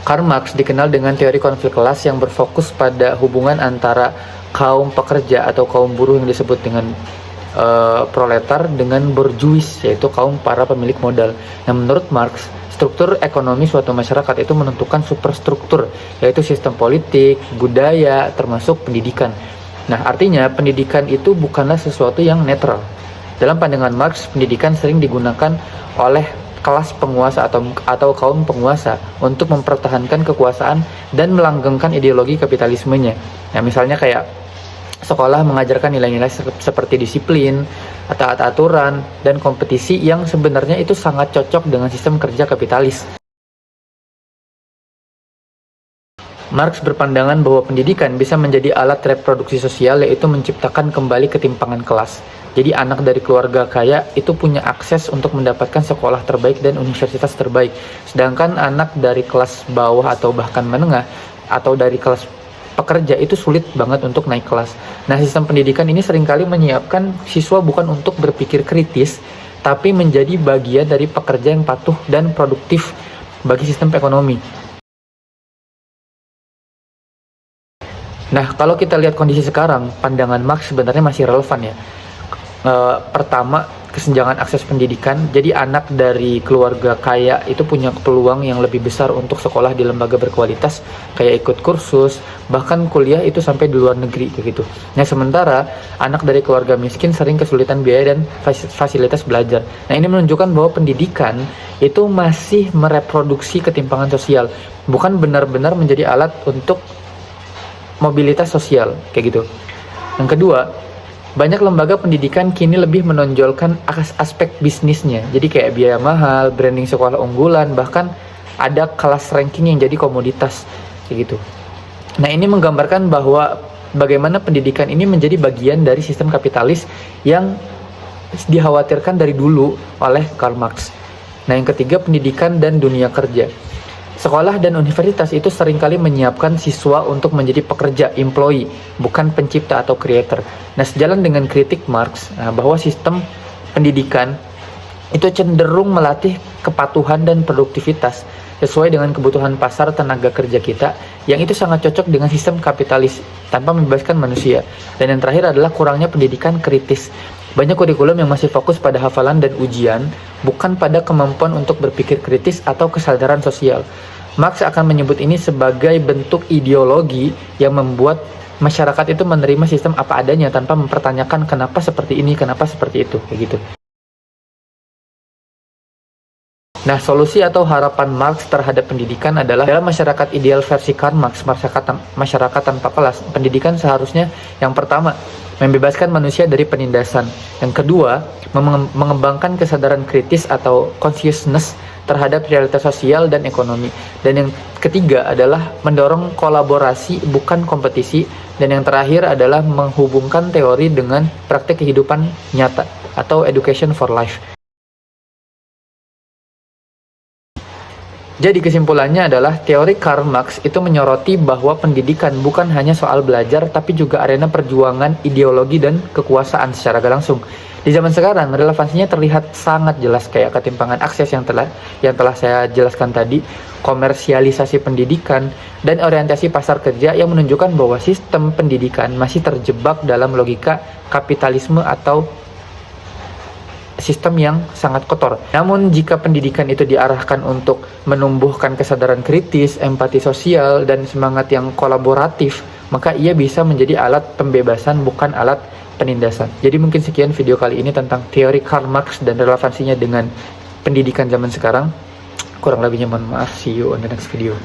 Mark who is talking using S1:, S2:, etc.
S1: Karl Marx dikenal dengan teori konflik kelas yang berfokus pada hubungan antara kaum pekerja atau kaum buruh yang disebut dengan proletar dengan borjuis, yaitu kaum para pemilik modal. Nah, menurut Marx, struktur ekonomi suatu masyarakat itu menentukan superstruktur, yaitu sistem politik, budaya, termasuk pendidikan. Nah, artinya pendidikan itu bukanlah sesuatu yang netral. Dalam pandangan Marx, pendidikan sering digunakan oleh kelas penguasa atau kaum penguasa untuk mempertahankan kekuasaan dan melanggengkan ideologi kapitalismenya. Nah, misalnya kayak sekolah mengajarkan nilai-nilai seperti disiplin, taat aturan, dan kompetisi yang sebenarnya itu sangat cocok dengan sistem kerja kapitalis. Marx berpandangan bahwa pendidikan bisa menjadi alat reproduksi sosial, yaitu menciptakan kembali ketimpangan kelas. Jadi anak dari keluarga kaya itu punya akses untuk mendapatkan sekolah terbaik dan universitas terbaik. Sedangkan anak dari kelas bawah atau bahkan menengah atau dari kelas pekerja itu sulit banget untuk naik kelas. Nah, sistem pendidikan ini seringkali menyiapkan siswa bukan untuk berpikir kritis, tapi menjadi bagian dari pekerja yang patuh dan produktif bagi sistem ekonomi. Nah, kalau kita lihat kondisi sekarang, pandangan Marx sebenarnya masih relevan ya. Pertama, kesenjangan akses pendidikan. Jadi anak dari keluarga kaya itu punya peluang yang lebih besar untuk sekolah di lembaga berkualitas, kayak ikut kursus, bahkan kuliah itu sampai di luar negeri begitu. Nah, sementara anak dari keluarga miskin sering kesulitan biaya dan fasilitas belajar. Nah, ini menunjukkan bahwa pendidikan itu masih mereproduksi ketimpangan sosial, bukan benar-benar menjadi alat untuk mobilitas sosial kayak gitu. Yang kedua, banyak lembaga pendidikan kini lebih menonjolkan aspek bisnisnya. Jadi kayak biaya mahal, branding sekolah unggulan, bahkan ada kelas ranking yang jadi komoditas kayak gitu. Nah, ini menggambarkan bahwa bagaimana pendidikan ini menjadi bagian dari sistem kapitalis yang dikhawatirkan dari dulu oleh Karl Marx. Nah, yang ketiga, pendidikan dan dunia kerja. Sekolah dan universitas itu seringkali menyiapkan siswa untuk menjadi pekerja, employee, bukan pencipta atau creator. Nah, sejalan dengan kritik Marx bahwa sistem pendidikan itu cenderung melatih kepatuhan dan produktivitas sesuai dengan kebutuhan pasar tenaga kerja kita, yang itu sangat cocok dengan sistem kapitalis tanpa membebaskan manusia. Dan yang terakhir adalah kurangnya pendidikan kritis. Banyak kurikulum yang masih fokus pada hafalan dan ujian, bukan pada kemampuan untuk berpikir kritis atau kesadaran sosial. Marx akan menyebut ini sebagai bentuk ideologi yang membuat masyarakat itu menerima sistem apa adanya tanpa mempertanyakan kenapa seperti ini, kenapa seperti itu, kayak gitu. Nah, solusi atau harapan Marx terhadap pendidikan adalah dalam masyarakat ideal versi Karl Marx, masyarakat tanpa kelas, pendidikan seharusnya yang pertama, membebaskan manusia dari penindasan. Yang kedua, mengembangkan kesadaran kritis atau consciousness terhadap realitas sosial dan ekonomi. Dan yang ketiga adalah mendorong kolaborasi bukan kompetisi. Dan yang terakhir adalah menghubungkan teori dengan praktik kehidupan nyata atau education for life. Jadi kesimpulannya adalah teori Karl Marx itu menyoroti bahwa pendidikan bukan hanya soal belajar, tapi juga arena perjuangan ideologi dan kekuasaan secara langsung. Di zaman sekarang, relevansinya terlihat sangat jelas, kayak ketimpangan akses yang telah saya jelaskan tadi, komersialisasi pendidikan, dan orientasi pasar kerja yang menunjukkan bahwa sistem pendidikan masih terjebak dalam logika kapitalisme atau sistem yang sangat kotor. Namun jika pendidikan itu diarahkan untuk menumbuhkan kesadaran kritis, empati sosial, dan semangat yang kolaboratif, maka ia bisa menjadi alat pembebasan bukan alat penindasan. Jadi mungkin sekian video kali ini tentang teori Karl Marx dan relevansinya dengan pendidikan zaman sekarang. Kurang lebihnya mohon maaf, see you on the next video.